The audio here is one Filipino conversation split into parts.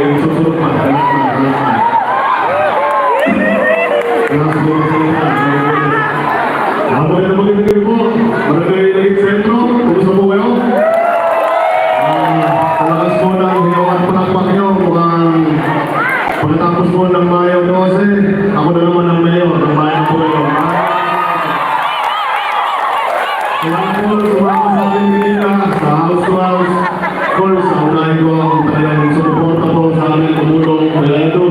yung susunod pa. Magandang gabi po. Barangay Laging Sentro. Kumusta po kayo? Talakas po ng hinawan palakpak nyo. Mukhang pagkatapos po ng Mayo 12, ako na naman ang mayor ng bayan po kayo. Salamat po sumama sa ating kanina sa house to house. Of course, ang unahin ko ang talagang sumuporta po sa aming tumulong na ito.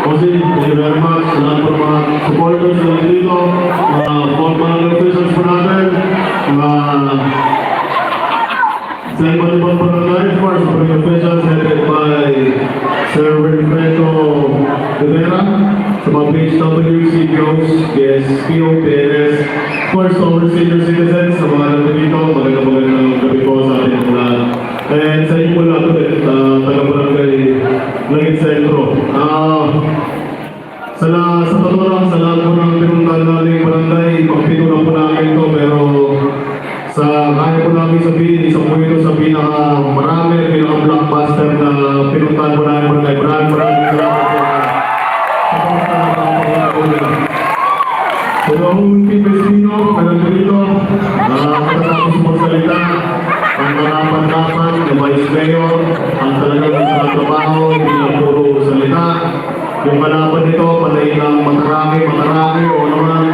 Kasi, thank you very much. Salamat po mga supporters na dito, mga formal officials po natin, mga sa iba't-ibang barangay, of course, mga officials headed by Sir Wilfredo Rivera, sa mga PHW, CPOs, PSPO, PNS, of course, our senior citizens, sa mga nandito, magandang gabi po sa ating lahat. And sa inyo po lahat ulit, taga-barangay Laging Sentro. Sa totoo lang, sa lahat po ng pinuntahan natin barangay, pagpito lang po namin ito, pero sa kaya po namin sabihin, isang po ito sa pinaka-marami, pinaka-blockbuster na pinuntahan po namin barangay. Maraming salamat po. Sa pagkakataon po nila. So, ang Team Vecino, kanang dito, pagkatapos magsalita, ang marapan-dapat na Vice Mayor, ang talagang nagtatrabaho, hindi lang puro salita. Yung kalaban nito, panay lang matarami, o naman,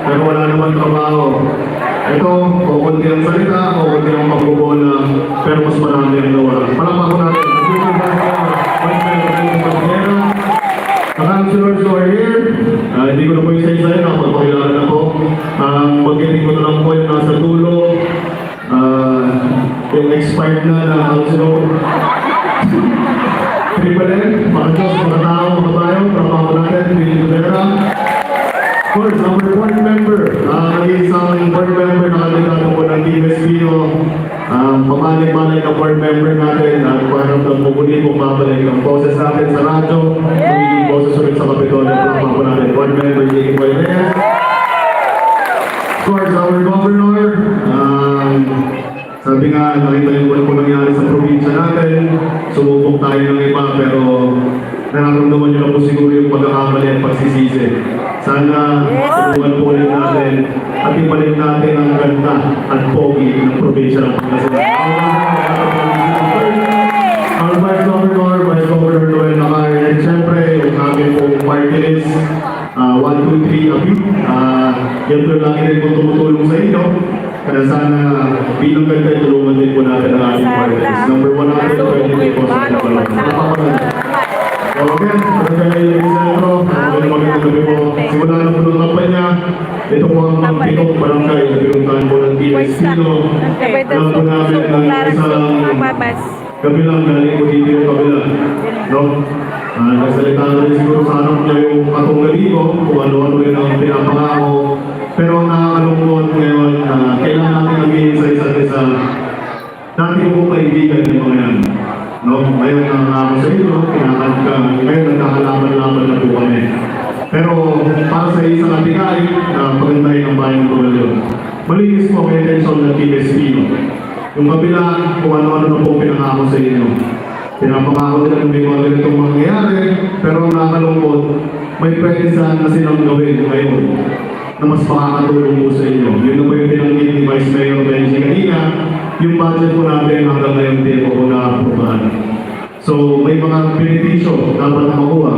pero wala naman trabaho. Ito, kukunti ang salita, kukunti ang magbubola, pero mas marami ang gawa. Palakpakan natin. The councilors who are here, hindi ko na po yung isa-isa yun, napapakilala na po. Pagkiting ko na lang po yung nasa dulo, yung expired na councilor. Triple N, mga Diyos, mga tao, mga tayo, trabaho natin, Billy Rivera. Of course, number board member, nag-iisang board member na kandidato po ng Team Vecino. Pamanay-manay na board member natin at parang nagmumuli kung babalik ang boses natin sa radyo, magiging boses ulit sa Kapitolyo, trabaho po natin, board member J.K. Reyes. Of course, our governor, sabi nga, nakita yung wala po nangyari sa probinsya natin, sumubok tayo ng iba, pero nararamdaman nyo lang po siguro yung pagkakamali at pagsisisi. Sana subukan po ulit natin at ibalik natin ang ganda at pogi ng probinsya ng Pangasinan. Our Vice Governor, Vice Governor Noel Nacar, and syempre yung aming pong party list, 1, 2, 3, abit. Yan po yung lagi rin po tumutulong sa inyo. Kaya sana bilang ganda tulungan din po natin ang ating party list. Number 1 natin, 20 po sa Kapalong. So again, Barangay Laging Sentro, magandang gabi po. Simula na po ng kampanya, ito po ang mga pitong barangay na pinuntahan po ng Team Vecino. Alam po namin ang isang kabilang galing po dito yung kabila. No? Nagsalita na rin siguro sa anak niya yung katunggali ko, kung ano-ano rin ang pinapangako. Pero ang nakakalungkot ngayon, kailangan natin magiging sa isa't isa. Dati ko po kaibigan yung mga yan. No? Ngayon ang sa inyo, ngayon nagkakalaban-laban na po kami. Pero para sa isang katigay, pagandahin ang bayan ng Tumalyon. Malinis po may atensyon ng Team Vecino. Yung kabila, kung ano-ano na po pinangako sa inyo. Pinapangako nila ng may mga ganitong mangyayari, pero ang nakakalungkot, may pwede saan na silang gawin ngayon na mas makakatulong po sa inyo. Yun na po yung pinanggit ni Vice Mayor Benji kanina, yung budget po natin hanggang ngayon din po na-aprobahan. So may mga benepisyo dapat na makuha.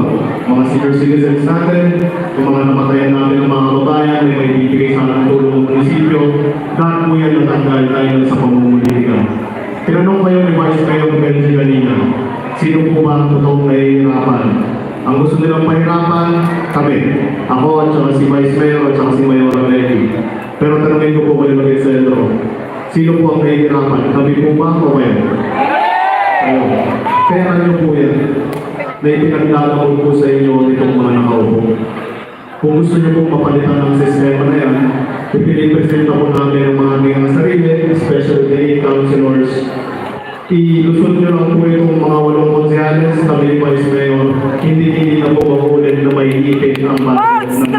Mga senior citizens natin, yung mga namatayan natin ng mga kababayan, may bibigay sana ng tulong ng munisipyo, lahat po yan natanggal dahil sa pamumulitika. Tinanong kayo ni Vice Mayor Benji kanina, sino po ba ang totoong nahihirapan? Ang gusto nilang pahirapan, kami. Ako at saka si Vice Mayor at saka si Mayor Amelli. Pero tanongin ko po kayo Laging Sentro, sino po ang nahihirapan? Kami po ba o kayo? Kayo. Kaya ano po yan? Na ipinagdadakot po sa inyo itong mga nakaupo. Kung gusto niyo pong mapalitan ng sistema na yan, ipinipresenta po namin ang mga aming sarili, especially the 8 councilors. Ilusot nyo lang po itong mga 8 konsyales, kami ni Vice Mayor, hindi na po mahulit na may ipin ang budget ng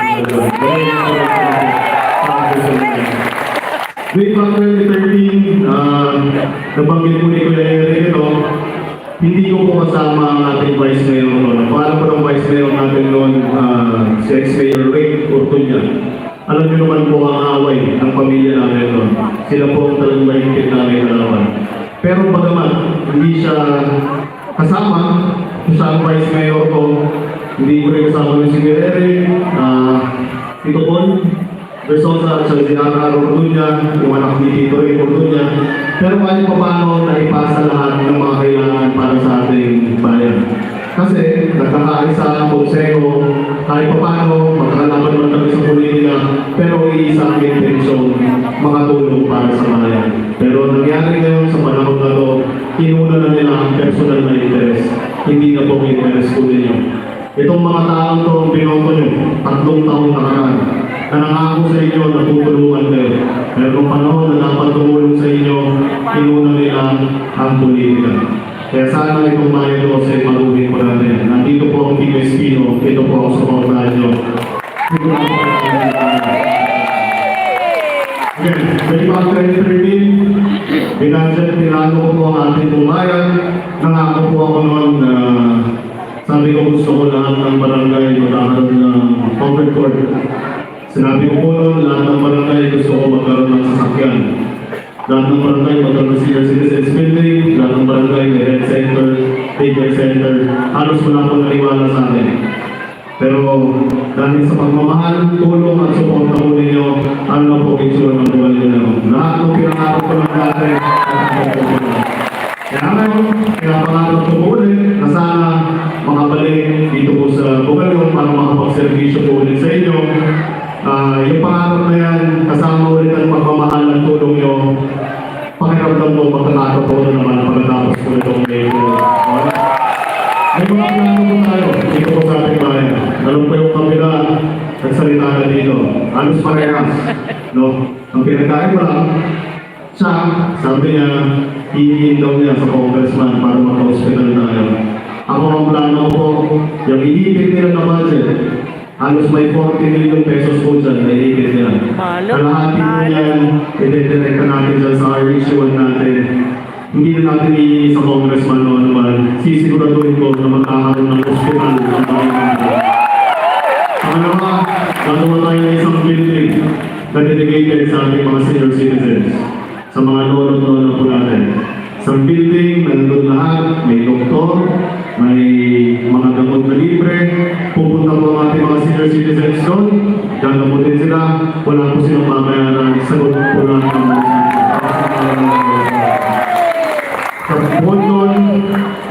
Way back 2013, nabanggit po ni Kuya Eric ito, hindi ko po kasama ang ating Vice Mayor noon. Paalam ko ng Vice Mayor natin noon, si ex-Mayor Ray Ortuña. Alam niyo naman po ang away ng pamilya namin noon. Sila po ang talagang mahigpit namin kalaban. Pero bagaman, hindi siya kasama, siya ang Vice Mayor ko, hindi ko rin kasama ng si Guerrero, Tito Paul, Versosa at si Ana Ortuña, yung anak ni Tito Ray Ortuña. Pero kahit pa paano naipasa lahat ng mga kailangan para sa ating bayan. Kasi nagkakaisa ang konseho, kahit pa paano magkakalaban naman kami sa politika, pero iisa ang intensyon, makatulong para sa bayan. Pero nangyari ngayon sa panahon na to, inuna na nila ang personal na interes, hindi na po interes ko ninyo. Itong mga taong to, binoto nyo, 3 taon nakaraan, na nangako sa inyo na tutulungan kayo. Pero kung panahon na dapat tumulong sa inyo, inuna nila ang politika. Kaya sana itong Mayo 12, maluhin po natin. Nandito po ang Tito Espino, ito po ang suportahan nyo. Again, ready pa ang 2013, pinano ko po ang ating bumayan. Nangako po ako noon na sabi ko gusto ko lahat ng barangay magkakaroon ng covered court. Sinabi ko po noon, lahat ng barangay gusto ko magkaroon ng sasakyan. Lahat ng barangay magkaroon ng senior citizens building, lahat ng barangay may health center, daycare center, halos wala po naniwala sa akin. Pero dahil sa pagmamahal, tulong at suporta po ninyo, ano na po itsura ng buhay nyo. Lahat ng pinangarap ko ng dati, kaya ngayon, pinapangarap ko po ulit na sana makabalik dito po sa Bugalong para makapagservisyo po ulit sa inyo. Yung pangarap na yan, kasama ulit ang pagmamahal at tulong nyo, pakiramdam mo magkakato po na naman pagkatapos po itong medyo. May mga plano po tayo dito po sa ating bayan. Alam po yung kabila, nagsalita na dito. Alos parehas. No? Ang pinagkain mo lang, siya, sabi niya, hihingin daw niya sa congressman para maka-hospital tayo. Ako ang plano ko po, yung ihigit nila na budget, halos may 40 million pesos po dyan na ihigit nila. Kalahati po yan, ide-direct natin dyan sa ritual natin. Hindi na natin ihingi sa congressman o naman, sisiguraduhin ko na magkakaroon ng hospital ang bayan. Pangalawa, gagawa tayo ng isang building na dedicated sa ating mga senior citizens, sa mga lolo-lolo po natin. Sa building, nandun lahat, may doktor, may mga gamot na libre, pupunta po ang ating mga senior citizens doon, gagamutin sila, wala po silang mamayaran, sagot po lang ang sa bukod doon,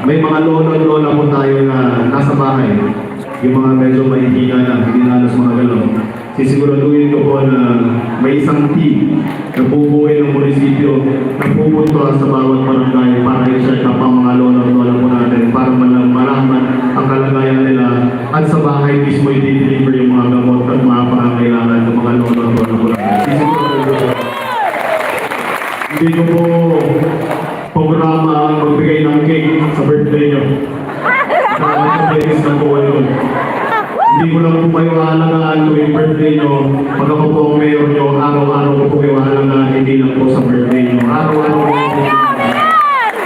may mga lolo-lola po tayo na nasa bahay. Yung mga medyo mahihina na, hindi na alas mga galaw. Sisiguraduhin ko po na may isang team na bubuhay ng munisipyo na pupunta sa bawat barangay para i-check up ang mga lola-lola po natin para malaman ang kalagayan nila at sa bahay mismo i-deliver yung mga gamot at mga pangangailangan ng mga lola-lola po natin. Hindi ko po programa ang magbigay ng cake sa birthday nyo. Sa business ng buhay ko. Hindi ko lang po kayo halagaan tuwing birthday nyo. Pag ako po ang mayor nyo, araw-araw ko po kayo halagaan, hindi lang po sa birthday nyo. Araw-araw ko po.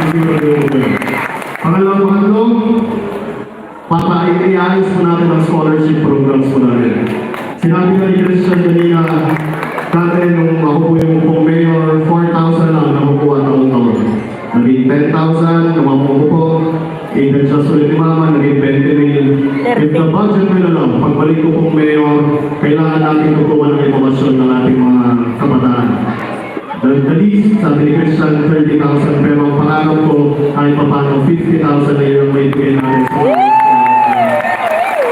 Hindi ko lang po. Pangalawang pangatlo, papaiayos po natin ang scholarship programs po natin. Sinabi ka ni Christian kanina, dati nung ako po yung pong mayor, 4,000 lang nakukuha taon-taon. Naging 10,000, naman po, even just ulit ni Mama, naging 20 million. If the budget na lang, pagbalik ko pong mayor, kailangan natin kukuha ng informasyon ng ating mga kabataan. The least, sabi ni Christian, 30,000, pero ang pangarap ko ay paano 50,000 na yung may bigay natin sa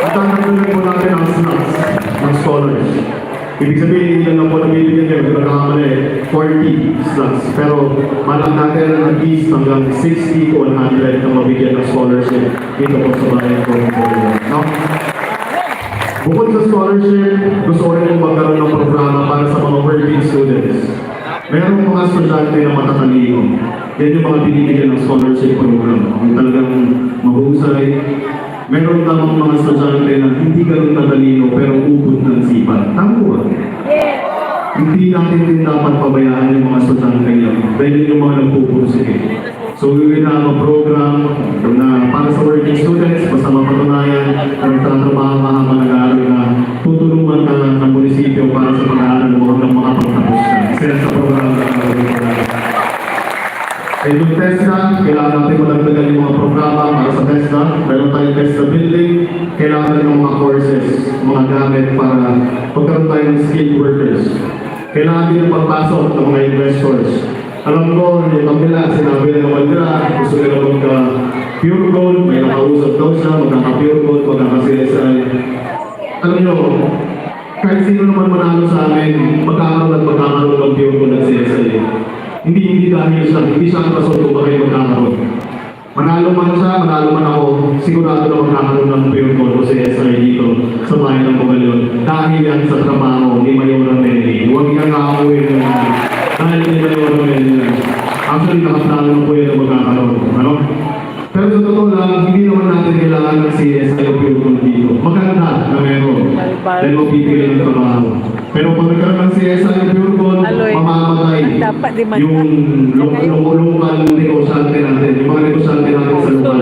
at ang nagdagdag po natin ang slots ng scholars. Ibig sabihin, hindi lang po nabibigyan kayo, hindi nakakamali, 40 slots. Pero malak natin at least hanggang 60 to 100 na mabigyan ng scholarship dito po sa bayan ko. No? Bukod sa scholarship, gusto ko rin magkaroon ng programa para sa mga working students. Meron mga estudyante na matatalino. Yan yung mga binibigyan ng scholarship program. Ang talagang mahusay. Meron namang mga estudyante na hindi ganun tatalino pero ubod ng sipat. Tama ba? hindi natin din dapat pabayaan yung mga estudyante lang dahil yun yung mga nagpupursige. So we will have a program na para sa working students, basta mapatunayan na nagtatrabaho mahaba nag-aaral na tutulungan ka ng munisipyo para sa pag-aaral mo ng mga pagtapos ka. Isa sa program na yung TESDA, kailangan natin madagdagan yung mga programa para sa TESDA. Meron tayong TESDA building, kailangan ng mga courses, mga gamit para magkaroon tayo ng skilled workers. Kailangan din ng pagpasok ng mga investors. Alam ko, yung kabila, sinabi na naman nila, gusto nila magka-pure gold, may nakausap daw siya, magkaka-pure gold, magkaka-CSI. Alam nyo, kahit sino naman manalo sa amin, magkakaroon at magkakaroon ng pure gold at CSI. Hindi dahil siya, hindi siya ang rason kung bakit magkakaroon. Manalo man siya, manalo man ako, sigurado na magkakaroon ng pure gold o CSI dito sa bayan ng Bugalyon. Dahil yan sa trabaho ni Mayor Ramelli. Huwag nga nakauwi na dahil ni Mayor Ramelli. Actually, nakaplano na po yan na magkakaroon. Ano? Pero sa totoo lang, hindi naman natin kailangan ng CSI o pure gold dito. Maganda na meron. Dahil mapipili ng trabaho. Pero pag nagkaroon ng CSI o pure gold, mamamatay yung local negosyante natin. Yung mga negosyante natin sa lokal.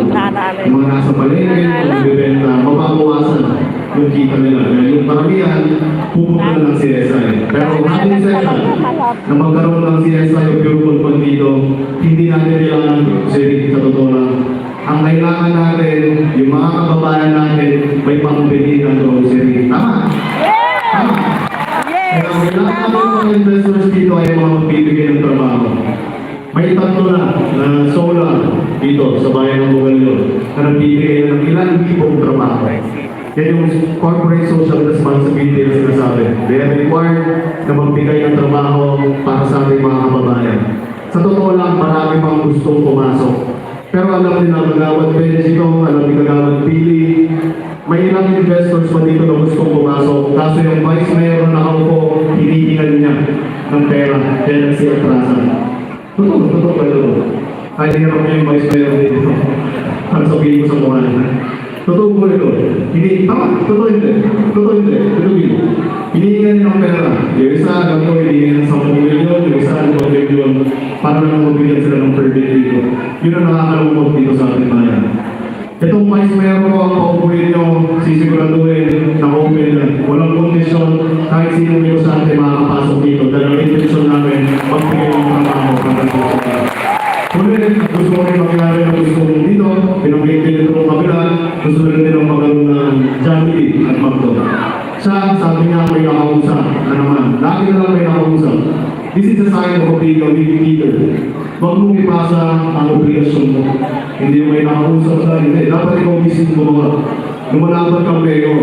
Yung mga nasa palengke, magbibenta, mababawasan yung kita nila. Yung paramihan, pupunta na ng CSI. Pero having said that, na magkaroon ng CSI o pure gold pag dito, hindi natin kailangan sa totoo lang. Ang kailangan natin, yung mga kababayan natin, may pambili ng grocery. Tama? Tama? Kaya kailangan natin mga investors dito ay mga magbibigay ng trabaho. May tatlo na solar dito sa bayan ng Bugalyon na nagbibigay na ng ilang libong trabaho. Yan yung corporate social responsibility na sinasabi. They are required na magbigay ng trabaho para sa ating mga kababayan. Sa totoo lang, marami pang gustong pumasok. Pero alam din ang Kagawad Benjito, alam ni Kagawad Pili, may ilang investors pa dito na gustong pumasok. Kaso yung vice mayor na nakaupo, hinihingan niya ng pera, kaya nagsiatrasan. Totoo pa ito. Ay, hirap niya yung vice mayor dito. Para sabihin ko sa mukha niya. Totoo po ito. Totoo hindi. Hinihingan niya ng pera. Yung isa, alam ko, hinihingan ng 10 milyon, yung isa, 5 milyon, para lang mabigyan sila ng permit dito. Yun ang nakakalungkot dito sa ating bayan. Itong vice mayor ko, ang paupuin nyo, sisiguraduhin na open lang. Walang kondisyon, kahit sino nyo sa ating makakapasok dito. Dahil ang intensyon namin, magbigay ng trabaho para sa atin. Ulit, gusto ko rin mangyari na gusto ko dito, pinag-iintin ito ng kabila, gusto rin din ang magkaroon ng Jollibee at McDo. Siya, sabi niya, may nakausap na naman. Lagi na lang may nakausap. This is a sign of a big leader. Huwag mong ipasa ang obligasyon mo. Hindi mo may nakausap na, hindi. Dapat ikaw mismo gumawa. Lumalaban kang mayor.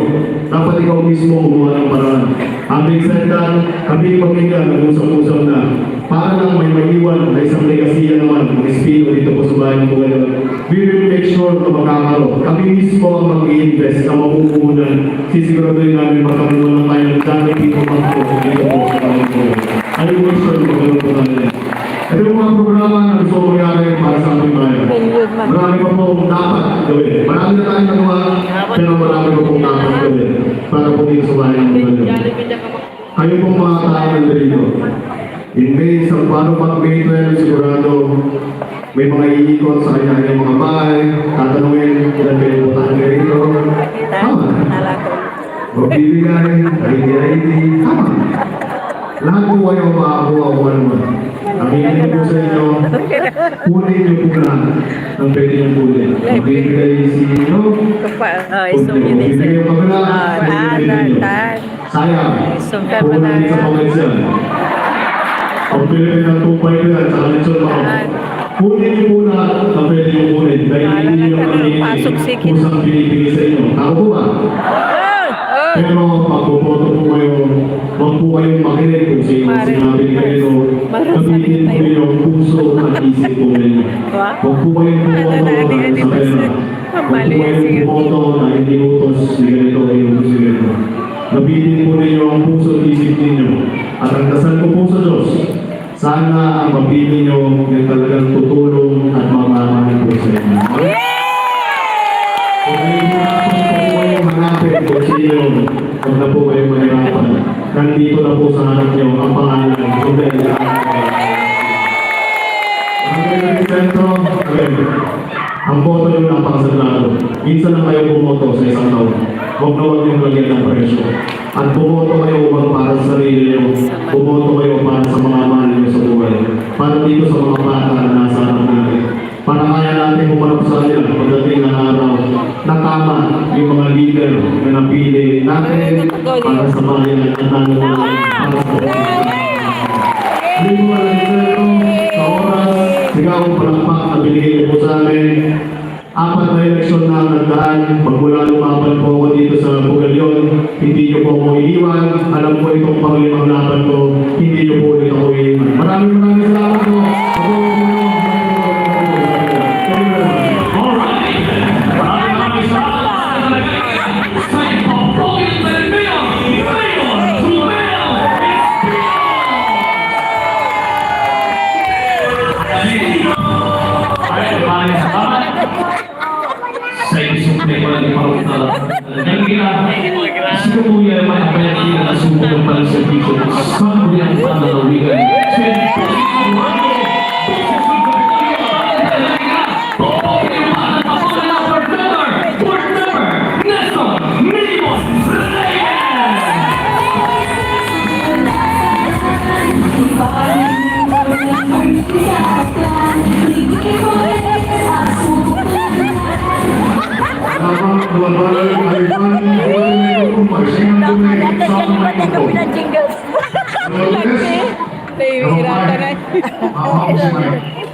Dapat ikaw mismo gumawa ng paraan. Having said that, kami pamilya nag-usap-usap na para lang may maiwan na isang legasiya naman ng espiritu dito po sa bayan ng Bugalyon. We will make sure na makakaroon. Kami mismo ang mag-i-invest na mapupunan. Sisiguraduhin namin magkaroon na tayo ng dami dito po dito po sa bayan ng Bugalyon. I will make sure na magkaroon po natin. Ito yung mga programa na gusto ko mangyari para sa ating bayan. Marami pa po dapat gawin. Marami na tayong nagawa, pero marami pa po dapat gawin para po dito sa bayan ng Bugalyon. Kayo pong mga tao dito. In May, sa paano pang May 12, sigurado may mga iikot sa kanya-kanyang mga bahay, tatanungin ilan kayo butang kayo rito. Tama. Magbibigay, ID, tama. Lahat po kayo makakuha ko naman. Aminin po sa inyo, kunin niyo po na ang pwede niyong kunin. Magbibigay si inyo, magbibigay yung kabila, magbibigay niyo. Sayang, kunin sa komersyal. Ang piliin ng 2.5 yan, sa kalitsyon mo. Kunin niyo po na ang pwede niyong kunin. Dahil hindi niyo ang kusang binibigay sa inyo. Tao po ba? Pero pagpupoto po kayo, huwag po kayong makinig kung sinabi ni kayo, sabihin po yung puso at isip po ninyo. Huwag po kayong pumoto sa pera. Huwag po kayong pumoto na hindi utos si ganito kayo si ganito. Nabitin po ninyo ang puso at isip ninyo. At ang dasal ko po sa Diyos, sana ang mapili nyo yung talagang tutulong at mamamahan po sa inyo. Kung hindi na po kayo hanapin kung sino, huwag na po kayo mahirapan. nandito na po sa harap niyo ang pangalan ng Rodel. Ang sentro, ang boto niyo napakasagrado. Minsan lang kayo bumoto sa isang taon. Huwag na huwag niyong lagyan ng presyo. At bumoto kayo upang para sa sarili niyo. Bumoto kayo para sa mga mahal niyo sa buhay. Para dito sa mga bata na nasa harap natin. Para kaya natin pumarap sa kanila pagdating ng araw na tama yung mga leader na napili natin para sa bayan at nanunod para sa hindi mo malang ito sa oras, sigawang palakpak na binigay po sa amin. 4 na eleksyon na nagdaan, magmula lumaban po ako dito sa Bugalyon, hindi niyo po ako iiwan. Alam ko itong panglimang laban ko, hindi niyo po ulit ako iiwan. Maraming salamat po. Sa isang tema ni Paruta. Sino po yan may apayati na nasubo ng palaservisyo sa kuyang pananawigan?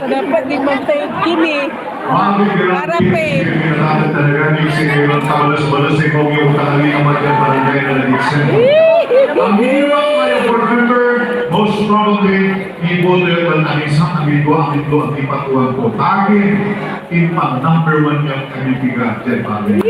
Dapat di magtayo kini. Harap eh. Ang hirap ngayon for member, most probably, ibo na yung isang amigo ang ipatuan ko. Tagin, impang number 1 yung kanibigan, Jen Pale.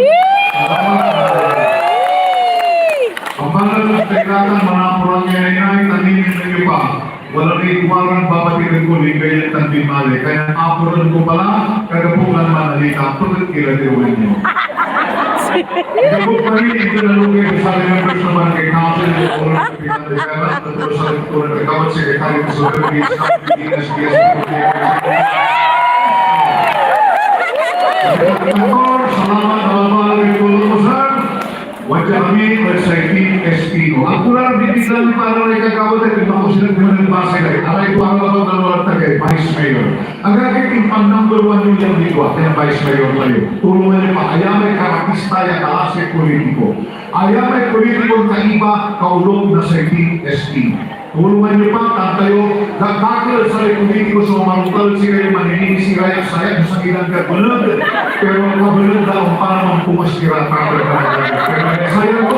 Ang banal ng tegratan, manapurang niya ay taninin ninyo pa. Walang ikuwaran babatirin ko ligay at tanbimali. Kaya apuran ko pala, kagapungan manalita, pagkat kilatiruin niyo. Kapag kami ito na lugay sa members naman kay Council ng Oral Kapitan de Veras, at sa Lektura ng Kawat Sekretary ng Supervis ng Pilipinas, salamat ang mga rin wajah kami bersaitin Espino. Aku rasa di dalam para mereka kawat itu mau sudah kemudian bahasa lagi. Ada itu orang orang luar terkait Vice Mayor. Agar kita impang number 1 yang dibuat dengan Vice Mayor lagi. Turunannya Pak Ayame karakista yang alase politiko. Ayame politiko kaiba kaulog na saitin Espino. Tulungan niyo pa, tantayo, nagkakil sa politiko sa maruntal sila yung manilini si Raya saya sa ilang kagulag. Pero ang kagulag daw para mang pumaskira para pero saya ko,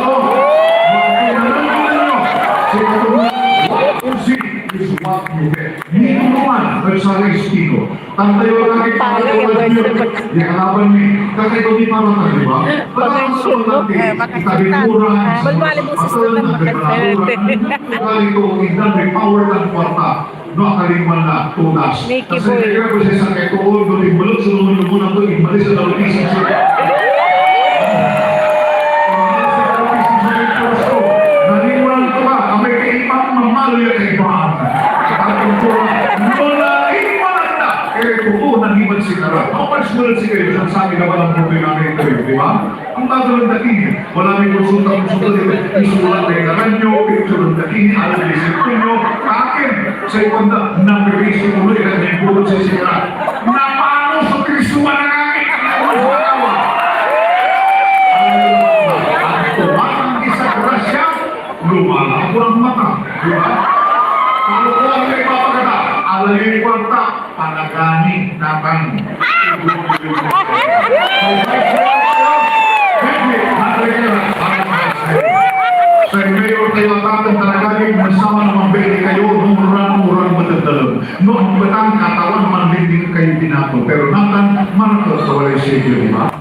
is what you get. Hindi mo naman, bersama Espino. Tantayo lang yung kalaban ni, kakay ko di parang di ba? Parang sa mga itabinura, kali ko ilan may power ng kwarta, no akalimman na tunas. Kasi kaya ko siya sa kaya ko, doon bulog sa lumunod mo na ito, imalis sa dalawang sa naniwan ko ba, kami kaipang mamalo yung kaipahan. At ito, wala ipan na. Kaya ko, naniwan si Kara. Ako pa sumunod si kayo, siyang sabi na walang problema na ito yun, di ba? Ang bago ng dating, wala may konsulta, isulat na yung nyo, isulat na dating, alam na isip nyo, akin, sa ipanda, nang-release ko ulit, at may bulot sa Kara. Napano sa Kristuan na kami, lumala kurang mata, di ba? Kalau ko ang ipapagata, alayin kwarta, panagani, natang. Sa mayor kayo tatang talagaling, masama naman beli kayo, nung urang matagdalag. Noong batang katawan, manlinding kayo binato. Pero natang, manakot sa walay sityo, di ba?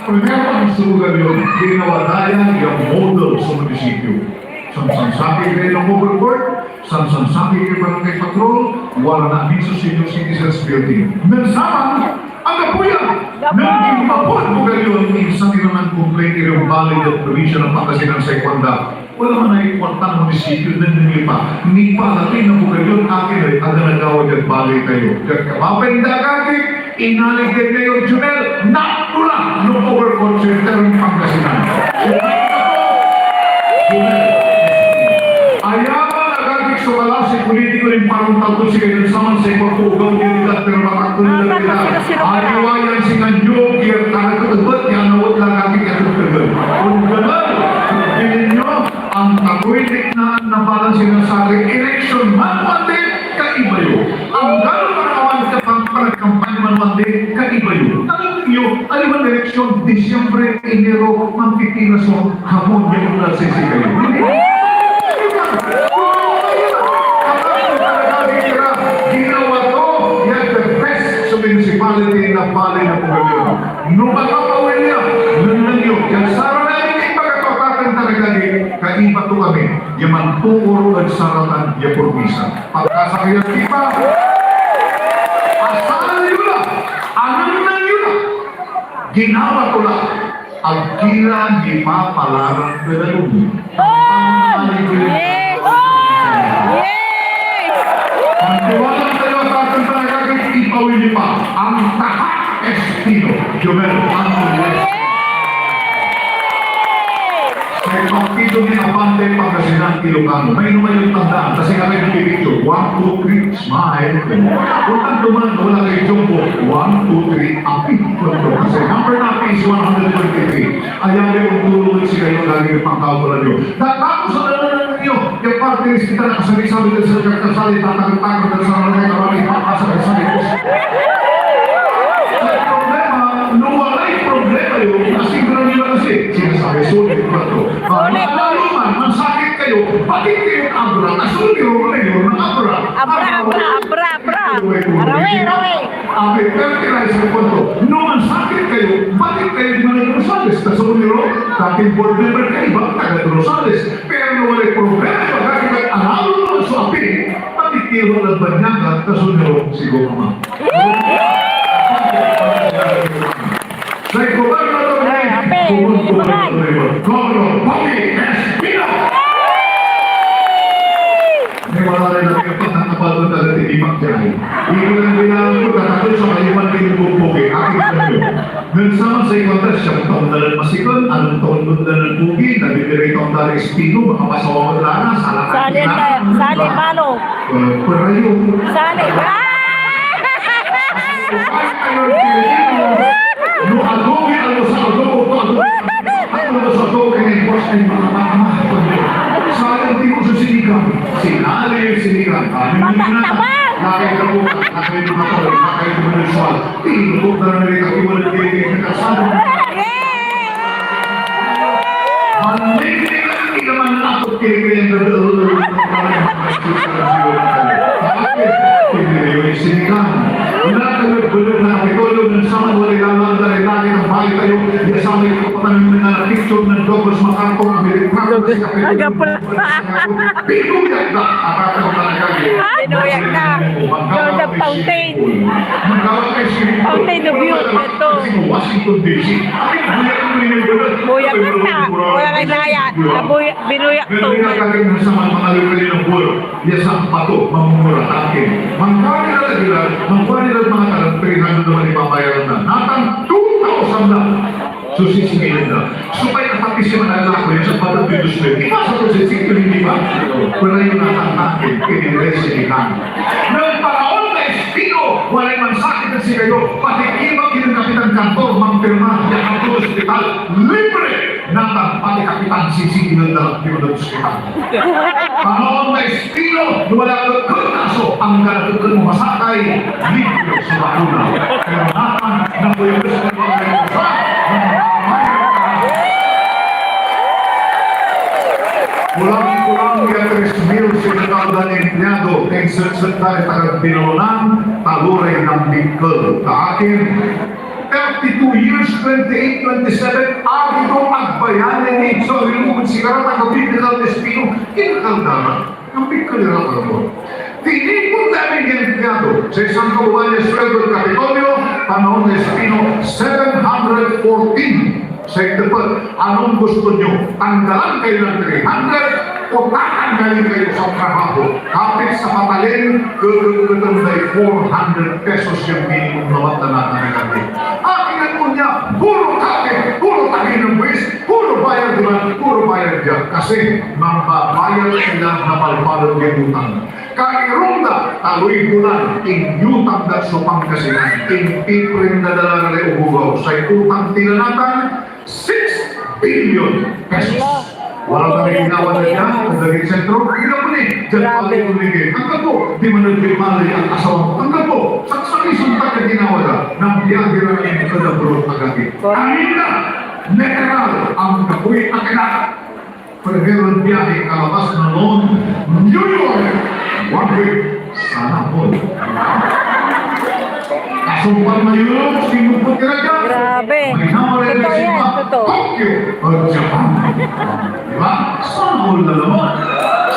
Primero ang surugan yun, ginawa daya yung model sa munisipyo. Sansang-sabi kayo ng overboard, sansang-sabi kayo barangay patrol, wala na abiso senior citizens building. Nansama, ang kapuyan, naging mapun mo kayo, isang ito na ang complaint yung valid at provision ng Pangasinan sa Ikwanda. Wala man na ikwantang munisipyo na nilipa. Ni pa natin na buka yun akin ay ada nagawag at bali kayo. Kaya kapapenda kaki, inaligay kayo Junel, nakula no over-concentrate ng Pangasinan. Ayaman agagik sa kalasi politiko rin parang talto si kayo naman sa iba po ugaw niya nila pero makakunan nila. Ayawayan si Kanyo, kaya kakatubot, yan nawot lang agik at tutugod. Kung gano'n, tingin nyo, ang taguitik na nabalan sinasabi, election manwante, kaiba yun. Ang gano'n parawan ka pang kampanya manwante, kaiba yun. Tanong nyo, aliman election, Disyembre, Enero, magpipila so, hamon yung nagsisi kayo. Ginawa to, yan the best sa municipality na bali na pagkakita. Nung makapawin niya, nun lang yun. Yan sara namin yung pagkakatakan talaga ni kaiba to kami. Yung magturo at saratan yung purmisa. Pagkasakyan iba, asalan yun na, anong na yun na. Ginawa ko lang, ang kila di papalarang pedalumi. Ang tiwalang tayo at ating panagagay, ipawili pa ang tahat Espino, Jumel, May partido ni Abante Pangasinan Ilocano. May naman yung tandaan kasi nga kayo pipicture. 1, 2, 3, smile. Kung ang duman, wala kayo jumbo. 1, 2, 3, api. Kasi number natin is 123. Ayan yung tulungan si kayo lagi ng pangkawalan nyo. Tapos sa dalanan ninyo, yung party list kita nakasali-sali din sa kakasali, tatagod-tagod din sa mga karami, kakasali-sali. Problema yun, kasi gano'n nila kasi, sinasabi, sulit ba ito? Lalo man, mansakit kayo, bakit kayo abra? Nasulit yun, ng abra. Abra. Arawe. Fertilize ko po ito. No mansakit kayo, bakit kayo di man ng Rosales? Nasulit nyo, dating board member kayo, bakit taga Rosales? Pero wala problema, bakit kayo alalo naman sa api, bakit kayo nagbanyagan, nasulit nyo, siguro naman. Sa gobernador Gobernador Bobby Espino! May wala rin natin ang pagkakapalo na natin ibang dyan. Hindi lang binalang ko kakatol sa kaliman din yung bubuki. Aking kanyo. Nagsama sa ikontas, siyang taon na lang masikon, anong taon mo na lang bugi, nabibirito ang dali Espino, baka masawa mo lana, salakan Sali, Mano. Perayo. Sali. No adobe ang sa adobo to ano sa adobo kay boss ay mga mama sayang di mo sa sinigang sinigang nakita ko nakita mo ng swal tingin ko na rin ako wala kay kasama hindi naman ako kay sinigang bulog na kapitolyo ng saman wala ilalanda rin natin ang bahay tayo yasama yung kapatanin na picture ng Douglas Macarpo ang Amerikano si kapitolyo pinuyak na akakaw na nagagay Pinuyak na yung the fountain magkawag kay Sirito Fountain of Youth ito Washington DC buyak na wala kay laya binuyak to binuyak kagay ng saman mga lugali ng bulo yasang pato mamumura akin mangkawag na lagilan mangkawag nila mga talang 300 naman ipapayaran na. Natang 2,000 na. Susisingilin na. Supay katapis yung manalala ko yun sa patang biduswin. Ipasa ko sa sikyo hindi ba? Wala yung natang-nakin. Kinilesinihan. Nang paraon na Espino, wala'y mansakit na si kayo. Patikibang yung Kapitan Cantor, mampirma, yakang to hospital, libre! Natang pati Kapitan sisigilin na lang yung hospital. Paraon na Espino, wala kang kaso, ang galatugan mo masakay, libre sa bakuna. Pero natang na po yung gusto ng mga Kulang-kulang yung 3,000 sinatawag na empleyado kay Secretary tagang Pinunan, taluray ng Bicol. Sa akin, 32 years, 28, 27, agido agbayanin ni Itzo, ilumod sigara tagabit nila ng Espino, kinakaldara ng Bicol nila ako. Tinipon namin yung empleyado sa isang kabuhan niya sweldo ng Kapitolyo, panahon ng Espino, 714 Sa ikatapat, anong gusto nyo? Tanggalan kayo ng 300 o tatanggalin kayo sa trabaho? Kapit sa patalin, gagawin na 400 pesos yung minimum na matanatan na kami. Akin po niya, puro kake, puro takin ng buwis, puro bayar diman, puro bayar diyan. Kasi mambabayar sila na malpalong yung utang. Kairunda, taloy bulan, inyutang na sa Pangasinan, impiprin na dala na ubugaw sa utang tinanatan, 6 billion pesos. Walang kami ginawa na dyan, ang naging sentro, hindi po ni, dyan pa rin uligay. Hanggang po, di man nagpimali ang asawa mo. Hanggang po, saksaki-suntak na ginawa na, ng biyagi na rin sa nabulot na gabi. Amin na, literal, ang kapoy at kailangan. Pero meron biyahe kalabas na noon, New York, one week, sana po. Kasumpal na yun, sinupot ka na dyan. Grabe. May naman Totoo yan, totoo. Tokyo o Japan. Diba? Sana all na naman.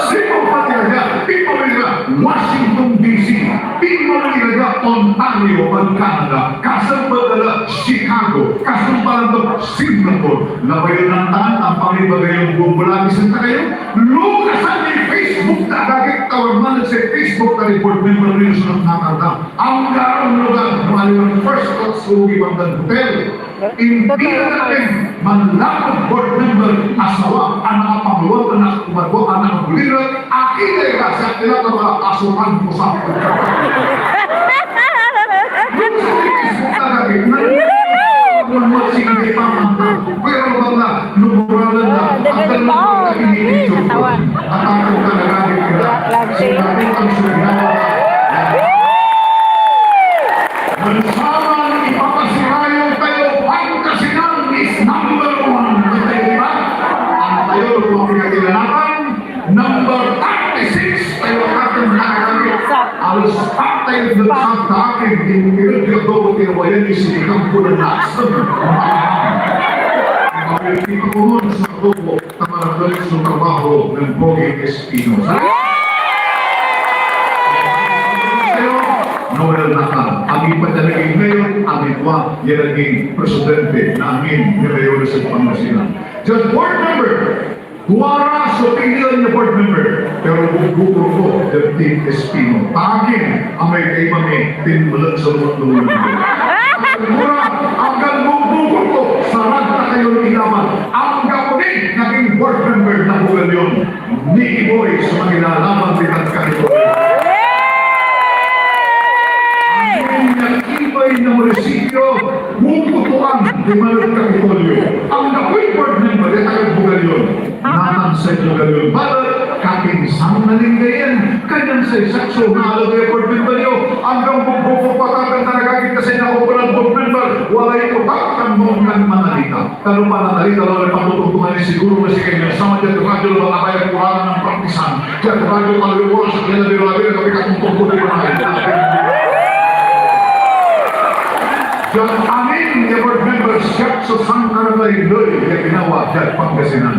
Sinupot ka na dyan. People nila, Washington DC. People nila, Ontario, Canada. Kasambal nila, Chicago. Kasambal nila, Singapore. Labayon ng tahan, ang pangibagay yung bumulagi sa kayo. Lukasan ni Facebook na agagit kawarman sa Facebook na report member rin sa nakakata. Ang garong lugar, maliwan first class sugi bang hotel. Hindi na natin manlapot board member asawa, anak pangluwag, anak kumago, anak bulirat, akin ay rasa nila na mga asukan po sa Facebook na agagit na sige pamanta. Pero mga lumuralan na ang dalawa na iniisip ko. At ako ka nagagit ka. Sinabi ang sinawa. Mansaman ipapasirayo tayo Pangasinan is number 1. Diba? Ang tayo pagkakakilanatan, number 36 tayo ating nakagagit. Alas patay na sa akin, hindi ko tinawayan isinikang ko na nasan. Dito ko nun sa grupo na maragalit sa trabaho ng Pogi Espino. Noel Natal, aming padalaging ngayon, aming wa, yan naging presidente na amin ni Mayor sa Pangasinan. Just board member, Guara sa opinion niya board member, pero bukuro ko, Team Espino. Tagin ang may kaimami, tinmulat sa lumot-lumot. Guara, hanggang bukuro ko, sarad na kayo ng ilaman. Ang gapunin, naging board member ng Bugalyon, Nicky Boy, sa mga ilalaman din at kanito. Ang nakibay na munisipyo, bukutuan di Manod Kapitolyo. Ang nakuy board member ay tayo Bugalyon. Natang sa Bugalyon. Balat, kapinsang nalingayan. Kanyang sa isakso na alagay board member nyo. Hanggang bubuko patagan na nagagit kasi nakukulan board member. Walay utak kang mong manalita. Kano pa nanalita, lalo patutuntungan niya siguro na si kanya. Sama dyan, radyo lang ang kaya kurangan ng praktisan. Dyan, radyo talaga sa kanya na biro-labi na kami katungtong ko John Amin, the board members, kept sa Sangkaralay Loy, na ginawa dyan Pangasinan.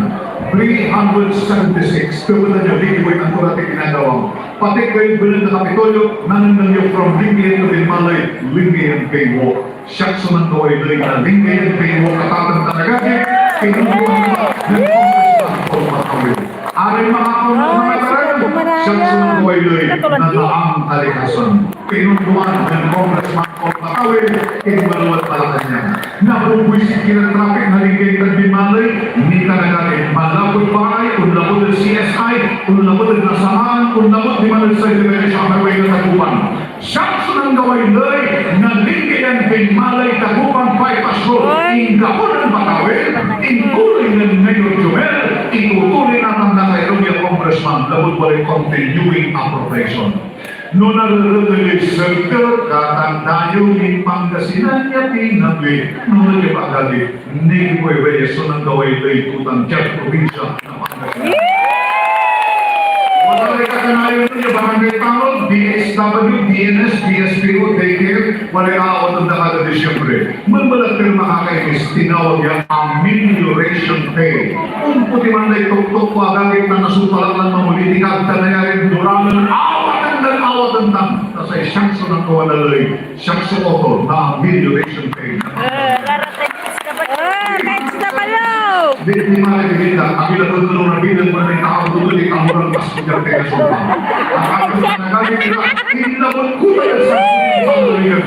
376, tumunod niyo, hindi ko ang kurati ginagawa. Pati kayo bilin na Kapitolyo, nananang niyo from Lingayen to Binmalay, Lingayen Baywalk. Siyak sa nang gaway Loy na Lingayen Baywalk, katatang talagagi, kinukuha na ng Congressman Paul Matawid. Aring mga kumakaran, siyak sa nang gaway Loy na naang talikasan. Pinunduan ng Congressman Paul Matawid, kinumaluat pala niya. Nabubuisit ng traffic na Lingayen at Binmalay, hindi talaga malapot bahay, unlapot ng CSI, unlapot ng nasahan, unlapot di man sa Liberation Highway ng Tagupan. Siyang sunang gawin Loy na Lingayen Binmalay Tagupan Bypass Road, ingapon ng Matawid, intuloy ng Mayor Jumel, itutuloy natin na kay Romeo Congressman, labot balik continuing appropriation. Noon nalalalis sa ito, tatanda yung Pangasinan niya pinagli. Noon niya pagdali, hindi ko i-reyes so nang gawin ito itutang Diyas Provincia na Pangasinan. Wala ka kanayon niya, Barangay Tangon, DSW, DNS, DSPO, Daycare, wala aawat ang nakada de siyempre. Magbalat pero makakainis, tinawag yan amelioration pay. Kung puti man na ituktok ko agagit na nasupalang ng mamulitikag, tanayarin duralan, awat ang tang, kasi siyang sunang kawalalay, siyang sukoto na amelioration pay. Next na di makikita, ang ilatulong na bilang mo ng tao tuloy, ang murang mas pagkakita sa mga. Ang nagagawin nila, inabot ko na sa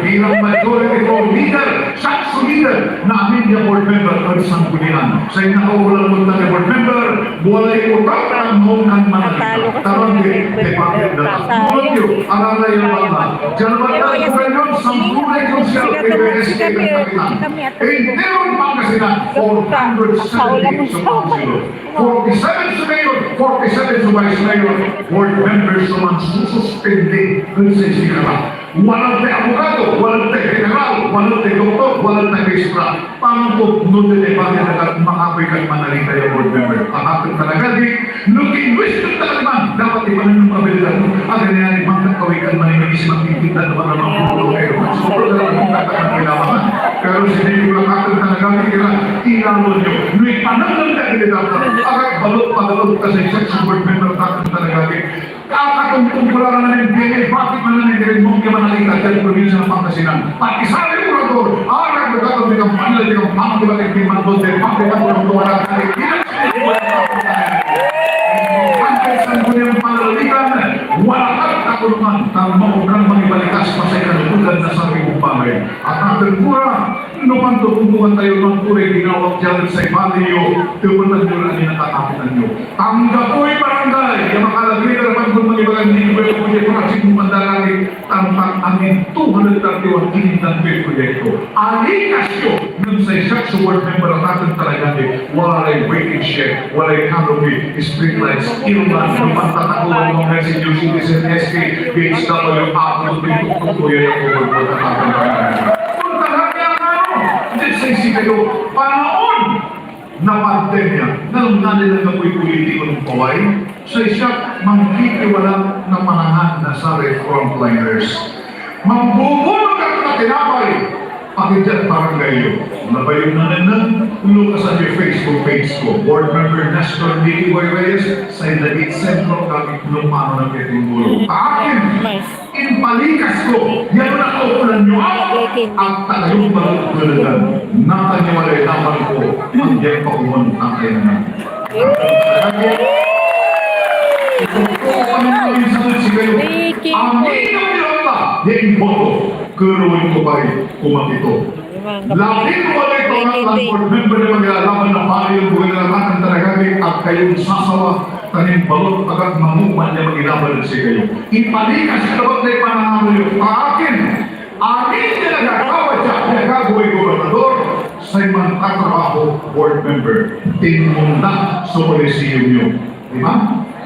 bilang majority of leader, sakso leader, na amin niya board member ng Sanggunian. Sa inakaulang mo na board member, walay ko ang mong Natalo ka sa tarang mga de bakit na. Sayang. Tulad yun, aralay ang mga. Diyan ba tayo ko ngayon, sampulay ko siya, PBSK ng kapitan. Hindi ron Pangasinan, 478 sa councilor. 47 sa mayor, 47 sa vice mayor, board members naman sususpende kung sa isikara. Walang tayo abogado, walang tayo general, walang tayo doktor, walang tayo registrar. Paano po nung dinebate na makapoy kang manalita yung board member? Pakapit talaga di, looking wisdom talaga man, dapat ipanan yung pabilidad mo. Ang ganyan, magkakaway ka naman yung isip magtitinda naman ang mga pulo kayo. Sobrang talaga yung tatakang kailangan. Pero hindi yung lakatag talaga, ilalon nyo. Nung ipanan lang tayo nila, agad balot kasi sa board member takang talaga di. Kakatungtong ko lang na ng BNA, bakit man na ng mong kamanalita sa probinsya ng Pangasinan? Pati sa aling kurador, arang magkakabit ang panila, di ang pangkibat ang timang doon, bakit ang kurador ang kalikinan? Pagkay sa ngunit panalalikan, wala kang kakulungan, maunang magibalikas pa sa ikalutugan na sa ring pamay. At ang terpura, naman tutuntungan tayo ng puri, ginawag dyan sa ibaliyo, tumunag nyo lang yung nakakapitan nyo. Tanggap ko'y barangay, yung makalagay na naman kung magibagan hindi ko yung proyekto na sigumandalangin, tantang amin 231 kinitang proyekto. Alikas nyo, nung sa isang support member at ating talagang walay waiting shed, walay canopy, street lights, inuman, yung pagtatakulang mga message yung citizen SK, BHW, ako, tututuya yung overboard at ating talagang. Sa isip kayo, panahon na pandemya, nalungan nila na po'y politiko ng kaway, sa isang mangkikiwalang na manahan na sa frontliners. Mambubulog at natinapay, pakidyan barangay yun. Ano ba yung nananang? Lukas sa yung Facebook page ko, Board Member Nestor Nicky Boy Reyes, sa Ilagit Centro, kami lumano ng Ketinggulo. Akin, impalikas ko, yan na kaukulan nyo ang talayong balagulagan. Nakanyawalay naman ko, ang yan pakuman ang kayo na. Amin ang nilata, yan boto, kuruin ko ba'y kumakito. Labing wala ito ang board member na mag-aalaman ng pari yung buhay na naman talaga at kayong sasawa tanim balot agad mamuman niya mag-ilaban siya kayo. Ipalikas ka dapat na ipanangamal yung akin. Amin niya nagkakawad siya nagkagawa yung gobernador sa imang katrabaho board member. Tinmunda sa polisiyum nyo. Diba?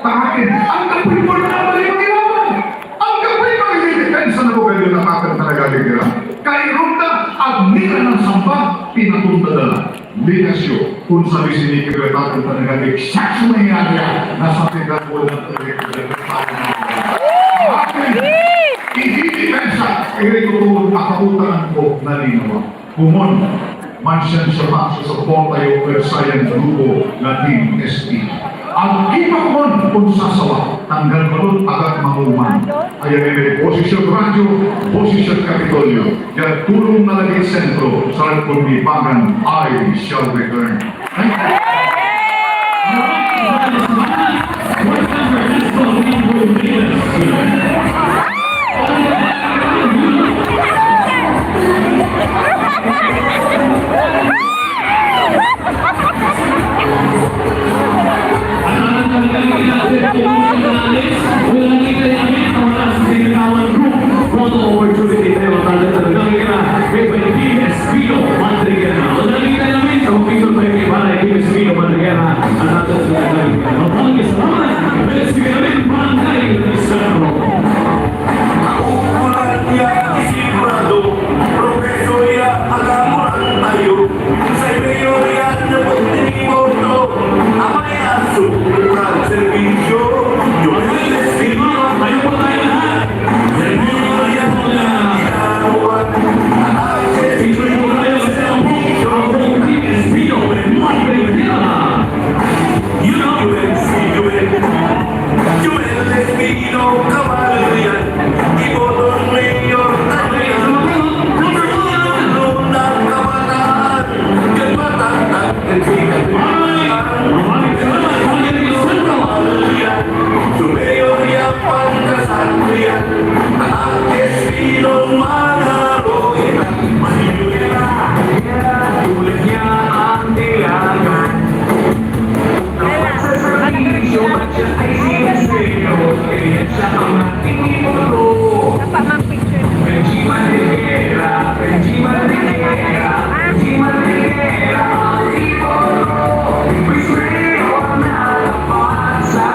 Akin, ang kapoy board member yung mag-ilaban. Ang kapoy mag-idepensa na ko kayo nakakal talaga nila. Kay Ronda, ang nila ng samba, pinatunta na ligasyo. Kung sabi si Nicky Retatan talaga, eksakso na yan nasa tingnan ko ng Ihihipensa, irekutuon akabutan ko na linawa. Kumon, mansiyan sa pakso sa Portayo Versailles Grupo na Team SP. Ang kita kumon kung sasawa, tanggal balon agad manguman. Ayan ay posisyon radyo, posisyon kapitolyo. Yan tulong na lagi sentro sa pagbibangan, I shall return. Board member Nestor Nicky Boy Reyes.